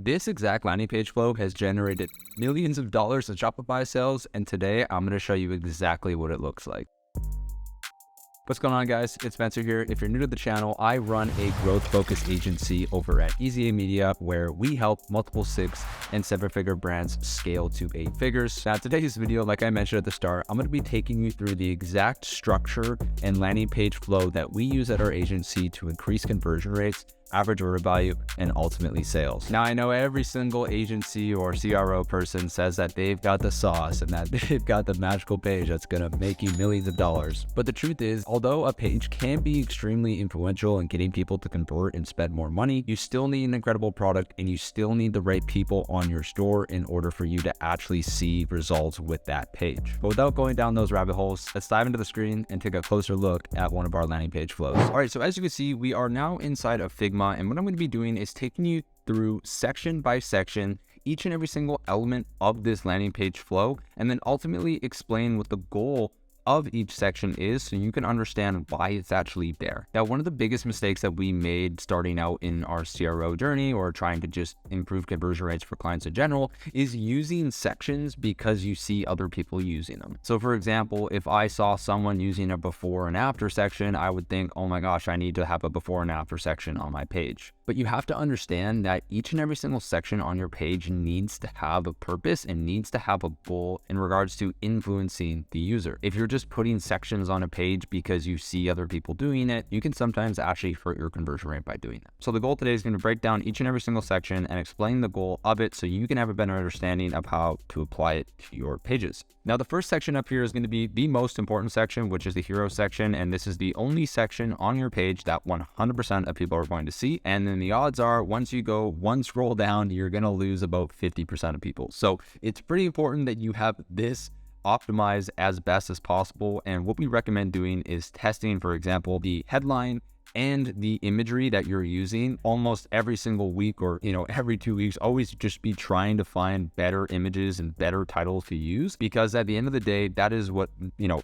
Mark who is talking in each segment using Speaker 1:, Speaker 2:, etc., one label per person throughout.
Speaker 1: This exact landing page flow has generated millions of dollars in Shopify sales, and today I'm going to show you exactly what it looks like. What's going on, guys? It's Spencer here. If you're new to the channel, I run a growth-focused agency over at Easy Media, where we help multiple 6- and 7-figure brands scale to 8 figures. Now, today's video, like I mentioned at the start, I'm going to be taking you through the exact structure and landing page flow that we use at our agency to increase conversion rates, average order value, and ultimately sales. Now, I know every single agency or CRO person says that they've got the sauce and that they've got the magical page that's going to make you millions of dollars. But the truth is, although a page can be extremely influential in getting people to convert and spend more money, you still need an incredible product and you still need the right people on your store in order for you to actually see results with that page. But without going down those rabbit holes, let's dive into the screen and take a closer look at one of our landing page flows. All right, so as you can see, we are now inside of Figma, and what I'm going to be doing is taking you through section by section each and every single element of this landing page flow, and then ultimately explain what the goal of each section is so you can understand why it's actually there. Now, one of the biggest mistakes that we made starting out in our CRO journey or trying to just improve conversion rates for clients in general is using sections because you see other people using them. So for example, if I saw someone using a before and after section, I would think, oh my gosh, I need to have a before and after section on my page. But you have to understand that each and every single section on your page needs to have a purpose and needs to have a goal in regards to influencing the user. If you're just putting sections on a page because you see other people doing it, you can sometimes actually hurt your conversion rate by doing that. So the goal today is going to break down each and every single section and explain the goal of it so you can have a better understanding of how to apply it to your pages. Now, the first section up here is going to be the most important section, which is the hero section. And this is the only section on your page that 100% of people are going to see. And then the odds are once you go one scroll down, you're going to lose about 50% of people. So it's pretty important that you have this optimized as best as possible. And what we recommend doing is testing, for example, the headline and the imagery that you're using almost every single week or, every 2 weeks. Always just be trying to find better images and better titles to use, because at the end of the day, that is what,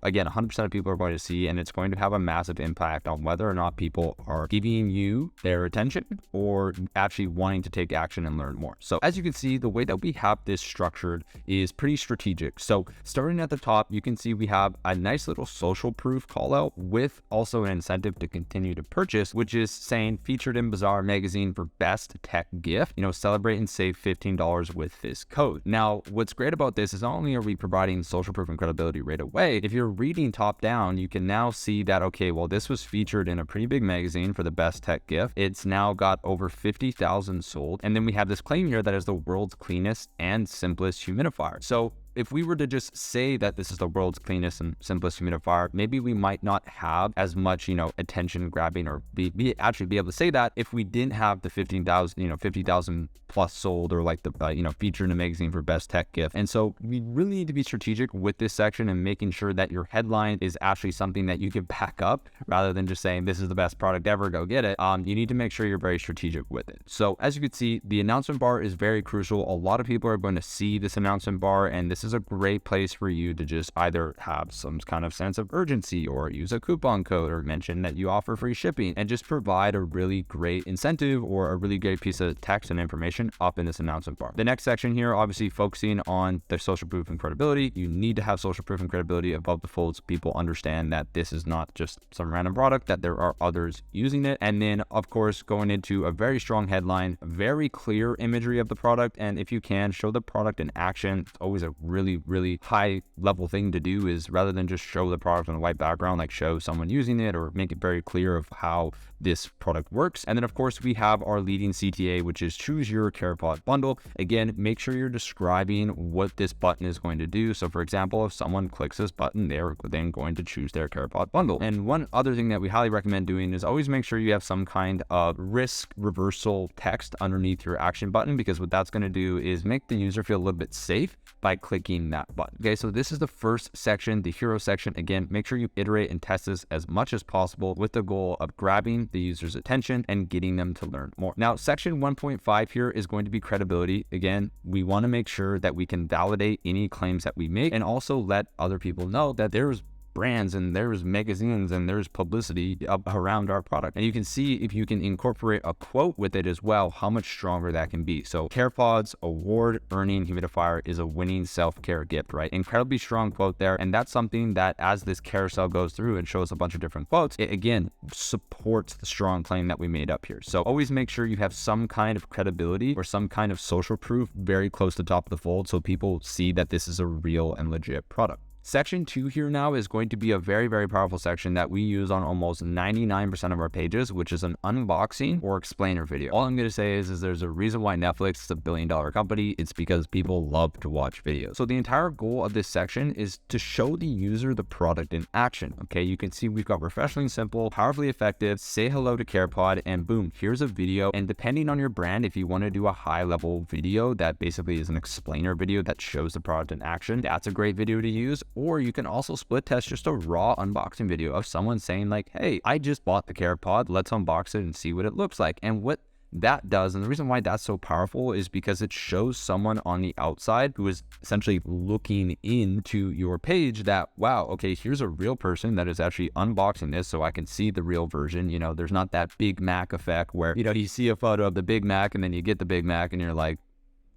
Speaker 1: again, 100% of people are going to see, and it's going to have a massive impact on whether or not people are giving you their attention or actually wanting to take action and learn more. So as you can see, the way that we have this structured is pretty strategic. So starting at the top, you can see we have a nice little social proof call out with also an incentive to continue to purchase, which is saying featured in Bazaar magazine for best tech gift, celebrate and save $15 with this code. Now, what's great about this is not only are we providing social proof and credibility right away, if you're reading top down, you can now see that, okay, well, this was featured in a pretty big magazine for the best tech gift. It's now got over 50,000 sold. And then we have this claim here that is the world's cleanest and simplest humidifier. So if we were to just say that this is the world's cleanest and simplest humidifier, maybe we might not have as much, attention grabbing or be able to say that if we didn't have the 50,000 plus sold, or like the, featured in a magazine for best tech gift. And so we really need to be strategic with this section and making sure that your headline is actually something that you can back up rather than just saying this is the best product ever, go get it. You need to make sure you're very strategic with it. So as you can see, the announcement bar is very crucial. A lot of people are going to see this announcement bar, and this is a great place for you to just either have some kind of sense of urgency or use a coupon code or mention that you offer free shipping and just provide a really great incentive or a really great piece of text and information up in this announcement bar. The next section here, obviously focusing on the social proof and credibility. You need to have social proof and credibility above the fold so people understand that this is not just some random product, that there are others using it. And then of course, going into a very strong headline, very clear imagery of the product. And if you can show the product in action, it's always a really high level thing to do, is rather than just show the product on a white background, like show someone using it or make it very clear of how this product works. And then of course we have our leading CTA, which is choose your CarePod bundle. Again, make sure you're describing what this button is going to do. So for example, if someone clicks this button, they're then going to choose their CarePod bundle. And one other thing that we highly recommend doing is always make sure you have some kind of risk reversal text underneath your action button, because what that's going to do is make the user feel a little bit safe by clicking that button. Okay, so this is the first section, the hero section. Again, make sure you iterate and test this as much as possible with the goal of grabbing the user's attention and getting them to learn more. Now, section 1.5 here is going to be credibility. Again, we want to make sure that we can validate any claims that we make and also let other people know that there's brands and there's magazines and there's publicity around our product. And you can see if you can incorporate a quote with it as well, how much stronger that can be. So CarePod's award-earning humidifier is a winning self-care gift, right? Incredibly strong quote there. And that's something that as this carousel goes through and shows a bunch of different quotes, it again supports the strong claim that we made up here. So always make sure you have some kind of credibility or some kind of social proof very close to the top of the fold so people see that this is a real and legit product. Section 2 here now is going to be a very, very powerful section that we use on almost 99% of our pages, which is an unboxing or explainer video. All I'm going to say is there's a reason why Netflix is a billion-dollar company. It's because people love to watch videos. So the entire goal of this section is to show the user the product in action. Okay, you can see we've got refreshingly simple, powerfully effective, say hello to CarePod, and boom, here's a video. And depending on your brand, if you want to do a high-level video that basically is an explainer video that shows the product in action, that's a great video to use. Or you can also split test just a raw unboxing video of someone saying like, hey, I just bought the CarePod, let's unbox it and see what it looks like. And what that does, and the reason why that's so powerful, is because it shows someone on the outside who is essentially looking into your page that, wow, okay, here's a real person that is actually unboxing this so I can see the real version. You know, there's not that Big Mac effect where, you know, you see a photo of the Big Mac and then you get the Big Mac and you're like,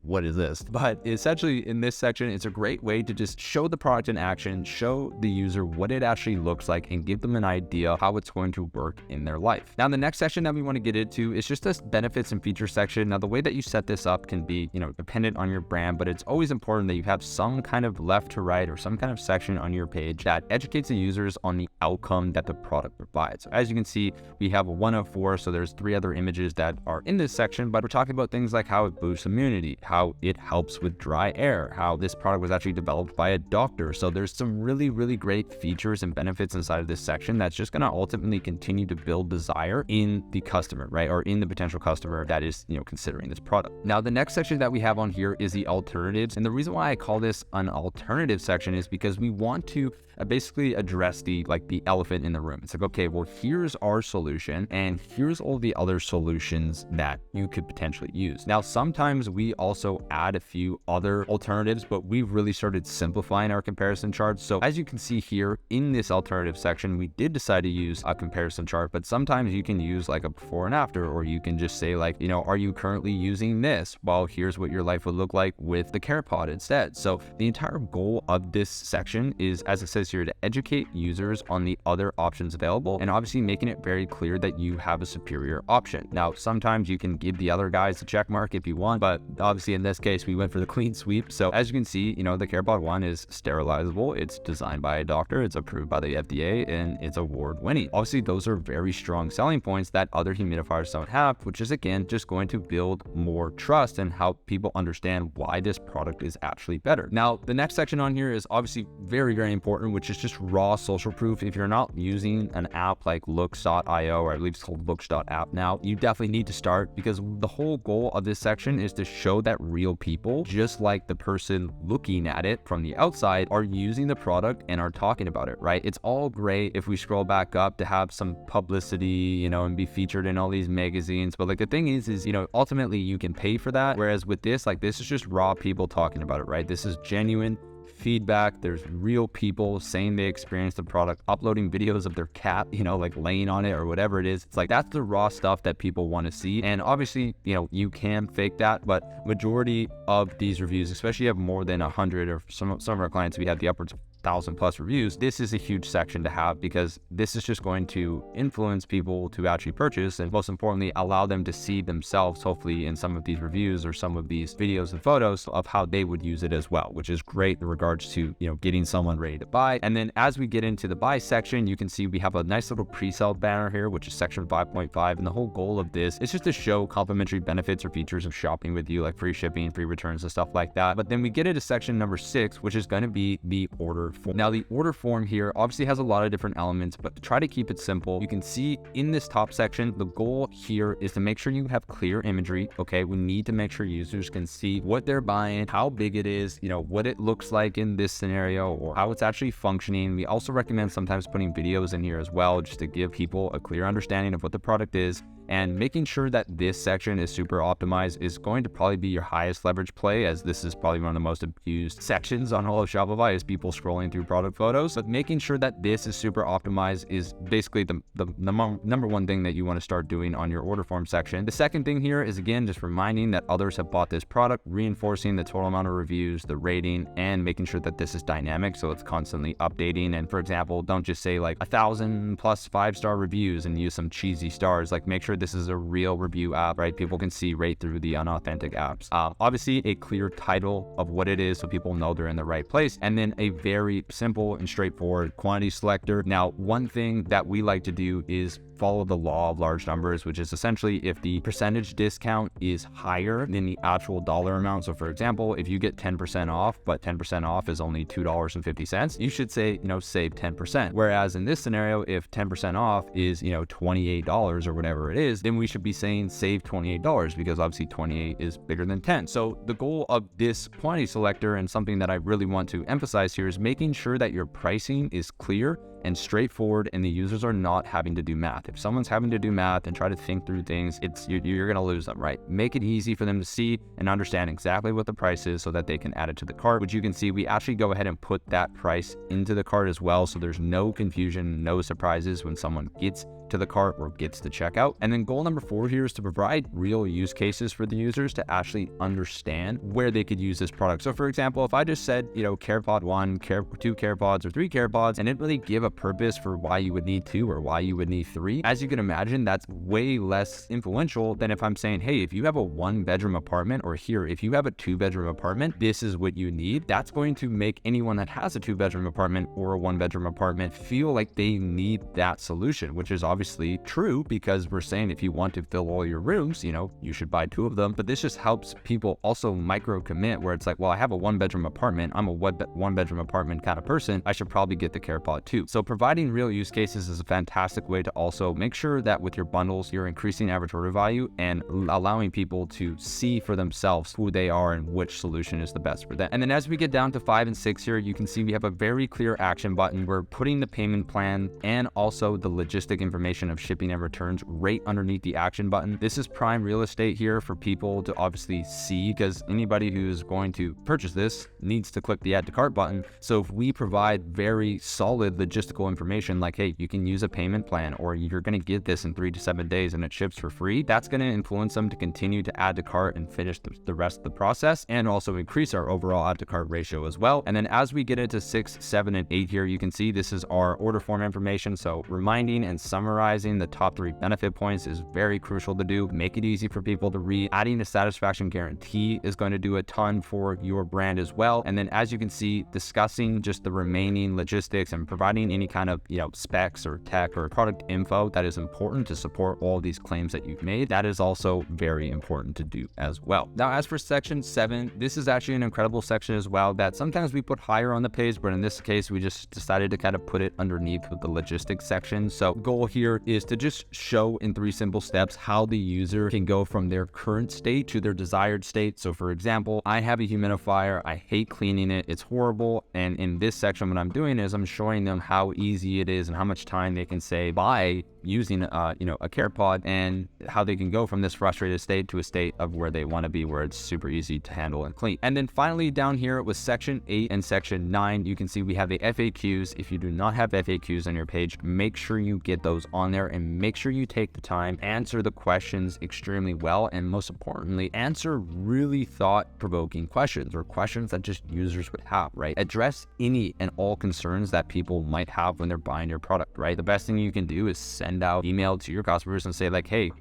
Speaker 1: what is this? But essentially in this section, it's a great way to just show the product in action, show the user what it actually looks like, and give them an idea how it's going to work in their life. Now, the next section that we want to get into is just this benefits and features section. Now, the way that you set this up can be, you know, dependent on your brand, but it's always important that you have some kind of left to right or some kind of section on your page that educates the users on the outcome that the product provides. So as you can see, we have a 1 of 4, so there's 3 other images that are in this section, but we're talking about things like how it boosts immunity, how it helps with dry air, how this product was actually developed by a doctor. So there's some really, really great features and benefits inside of this section that's just going to ultimately continue to build desire in the customer, right? Or in the potential customer that is, you know, considering this product. Now, the next section that we have on here is the alternatives. And the reason why I call this an alternative section is because we want to basically address the elephant in the room. It's like, okay, well, here's our solution and here's all the other solutions that you could potentially use. Now, sometimes we also add a few other alternatives, but we've really started simplifying our comparison charts. So as you can see here in this alternative section, we did decide to use a comparison chart, but sometimes you can use like a before and after, or you can just say like, you know, are you currently using this? Well, here's what your life would look like with the CarePod instead. So the entire goal of this section is, as it says here, to educate users on the other options available, and obviously making it very clear that you have a superior option. Now, sometimes you can give the other guys a check mark if you want, but obviously in this case, we went for the clean sweep. So as you can see, you know, the CarePod 1 is sterilizable, it's designed by a doctor, it's approved by the FDA, and it's award-winning. Obviously, those are very strong selling points that other humidifiers don't have, which is again just going to build more trust and help people understand why this product is actually better. Now, the next section on here is obviously very, very important, which is just raw social proof. If you're not using an app like Looks.io, or I believe it's called Looks.app now, you definitely need to start, because the whole goal of this section is to show that real people, just like the person looking at it from the outside, are using the product and are talking about it, right? It's all great if we scroll back up to have some publicity, you know, and be featured in all these magazines. But like the thing is, you know, ultimately you can pay for that. Whereas with this, like this is just raw people talking about it, right? This is genuine feedback. There's real people saying they experienced the product, uploading videos of their cat, you know, like laying on it or whatever it is. It's like, that's the raw stuff that people want to see. And obviously, you know, you can fake that, but majority of these reviews, especially have more than 100, or some of our clients, we have the upwards of 1,000+ reviews. This is a huge section to have, because this is just going to influence people to actually purchase, and most importantly, allow them to see themselves, hopefully, in some of these reviews or some of these videos and photos of how they would use it as well, which is great in regards to, you know, getting someone ready to buy. And then as we get into the buy section, you can see we have a nice little pre-sale banner here, which is section 5.5. And the whole goal of this is just to show complimentary benefits or features of shopping with you, like free shipping, free returns, and stuff like that. But then we get into section number 6, which is going to be the order form. Now, the order form here obviously has a lot of different elements, but to try to keep it simple, you can see in this top section, the goal here is to make sure you have clear imagery. Okay, we need to make sure users can see what they're buying, how big it is, you know, what it looks like in this scenario, or how it's actually functioning. We also recommend sometimes putting videos in here as well, just to give people a clear understanding of what the product is And making sure that this section is super optimized is going to probably be your highest leverage play, as this is probably one of the most abused sections on all of Shopify is people scrolling through product photos. But making sure that this is super optimized is basically the number one thing that you want to start doing on your order form section. The second thing here is, again, just reminding that others have bought this product, reinforcing the total amount of reviews, the rating, and making sure that this is dynamic, so it's constantly updating. And for example, don't just say like 1,000 plus 5-star reviews and use some cheesy stars. Like, make sure this is a real review app, right? People can see right through the unauthentic apps. Obviously a clear title of what it is so people know they're in the right place, and then a very simple and straightforward quantity selector. Now, one thing that we like to do is follow the law of large numbers, which is essentially if the percentage discount is higher than the actual dollar amount. So for example, if you get 10% off, but 10% off is only $2.50, you should say, save 10%. Whereas in this scenario, if 10% off is, $28 or whatever it is, then we should be saying save $28, because obviously 28 is bigger than 10. So the goal of this quantity selector, and something that I really want to emphasize here, is making sure that your pricing is clear and straightforward, and the users are not having to do math. If someone's having to do math and try to think through things, you're going to lose them, right? Make it easy for them to see and understand exactly what the price is so that they can add it to the cart, which you can see we actually go ahead and put that price into the cart as well, so there's no confusion, no surprises when someone gets to the cart or gets to checkout. And then goal number 4 here is to provide real use cases for the users to actually understand where they could use this product. So for example, if I just said, CarePod 1, 2 CarePods, or 3 CarePods, and didn't really give a purpose for why you would need 2 or why you would need 3, as you can imagine, that's way less influential than if I'm saying, hey, if you have a 1-bedroom apartment, or here, if you have a 2-bedroom apartment, this is what you need. That's going to make anyone that has a 2-bedroom apartment or a 1-bedroom apartment feel like they need that solution, which is obviously true, because we're saying if you want to fill all your rooms, you should buy 2 of them. But this just helps people also micro commit, where it's like, well, I have a 1-bedroom apartment, I'm a 1-bedroom apartment kind of person, I should probably get the CarePod 2. So providing real use cases is a fantastic way to also make sure that with your bundles, you're increasing average order value and allowing people to see for themselves who they are and which solution is the best for them. And then as we get down to 5 and 6 here, you can see we have a very clear action button. We're putting the payment plan and also the logistic information of shipping and returns right underneath the action button. This is prime real estate here for people to obviously see, because anybody who's going to purchase this needs to click the add to cart button. So if we provide very solid logistical information like, hey, you can use a payment plan, or you're going to get this in 3 to 7 days and it ships for free, that's going to influence them to continue to add to cart and finish the rest of the process, and also increase our overall add to cart ratio as well. And then as we get into 6, 7, and 8 here, you can see this is our order form information. So reminding and summarizing the top 3 benefit points is very crucial to do. Make it easy for people to read. Adding a satisfaction guarantee is going to do a ton for your brand as well. And then as you can see, discussing just the remaining logistics and providing any kind of specs or tech or product info that is important to support all these claims that you've made. That is also very important to do as well. Now, as for section 7, this is actually an incredible section as well that sometimes we put higher on the page, but in this case, we just decided to kind of put it underneath with the logistics section. So goal here is to just show in 3 simple steps how the user can go from their current state to their desired state. So for example, I have a humidifier, I hate cleaning it, it's horrible. And in this section, what I'm doing is I'm showing them how easy it is and how much time they can save by using a CarePod, and how they can go from this frustrated state to a state of where they want to be, where it's super easy to handle and clean. And then finally down here with section 8 and section 9, you can see we have the FAQs. If you do not have FAQs on your page, make sure you get those on there, and make sure you take the time, answer the questions extremely well, and most importantly, answer really thought-provoking questions, or questions that just users would have, right? Address any and all concerns that people might have when they're buying your product, right? The best thing you can do is send out email to your customers and say like, hey,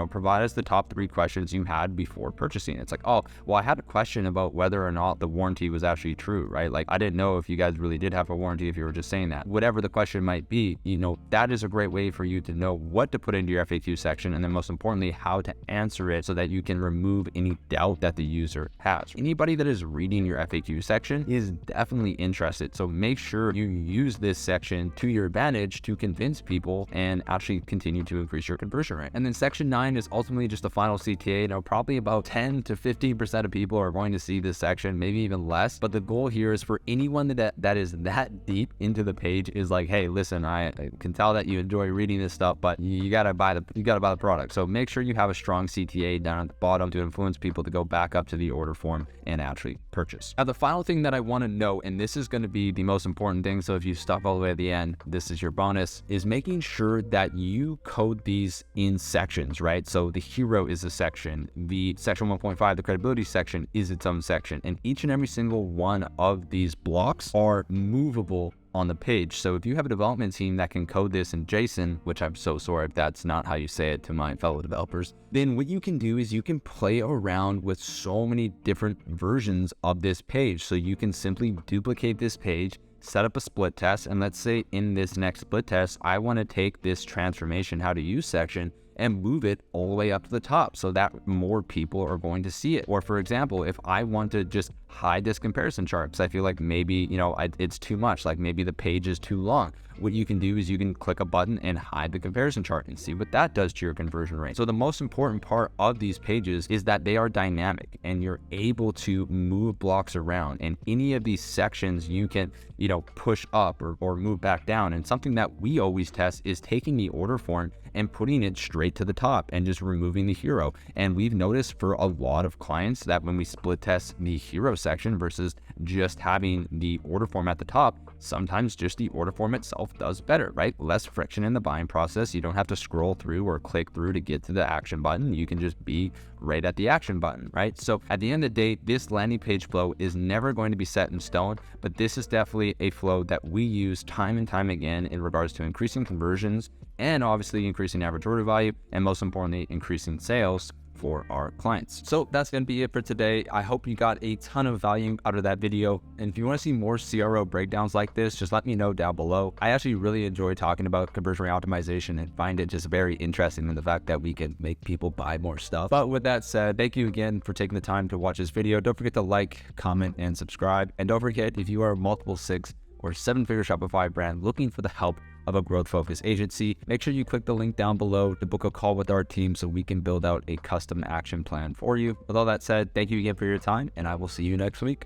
Speaker 1: provide us the top 3 questions you had before purchasing. It's like, oh, well, I had a question about whether or not the warranty was actually true, right? Like, I didn't know if you guys really did have a warranty if you were just saying that. Whatever the question might be, that is a great way for you to know what to put into your FAQ section, and then most importantly, how to answer it so that you can remove any doubt that the user has. Anybody that is reading your FAQ section is definitely interested. So make sure you use this section to your advantage to convince people and actually continue to increase your conversion rate. And then section 9 is ultimately just the final CTA. Now, probably about 10 to 15% of people are going to see this section, maybe even less. But the goal here is for anyone that is that deep into the page is like, hey, listen, I can tell that you enjoy reading this stuff, but you gotta buy the product. So make sure you have a strong CTA down at the bottom to influence people to go back up to the order form and actually purchase. Now, the final thing that I want to know, and this is going to be the most important thing, so if you stuck all the way at the end, this is your bonus, is making sure that you code these in sections, right? So the hero is a section, the section 1.5, the credibility section is its own section, and each and every single one of these blocks are movable on the page. So if you have a development team that can code this in JSON, which I'm so sorry if that's not how you say it to my fellow developers, then what you can do is you can play around with so many different versions of this page. So you can simply duplicate this page, set up a split test, and let's say in this next split test, I want to take this transformation how to use section and move it all the way up to the top so that more people are going to see it. Or for example, if I want to just hide this comparison chart because I feel like maybe, it's too much, like maybe the page is too long, what you can do is you can click a button and hide the comparison chart and see what that does to your conversion rate. So the most important part of these pages is that they are dynamic and you're able to move blocks around, and any of these sections you can, push up or move back down. And something that we always test is taking the order form and putting it straight to the top and just removing the hero. And we've noticed for a lot of clients that when we split test the hero section versus just having the order form at the top, sometimes just the order form itself does better, right? Less friction in the buying process. You don't have to scroll through or click through to get to the action button. You can just be right at the action button, right? So at the end of the day, this landing page flow is never going to be set in stone, but this is definitely a flow that we use time and time again in regards to increasing conversions and obviously increasing average order value, and most importantly, increasing sales for our clients. So that's going to be it for today. I hope you got a ton of value out of that video. And if you want to see more CRO breakdowns like this, just let me know down below. I actually really enjoy talking about conversion rate optimization and find it just very interesting in the fact that we can make people buy more stuff. But with that said, thank you again for taking the time to watch this video. Don't forget to like, comment, and subscribe. And don't forget, if you are a multiple 6 or 7-figure Shopify brand looking for the help of a growth-focused agency, make sure you click the link down below to book a call with our team so we can build out a custom action plan for you. With all that said, thank you again for your time, and I will see you next week.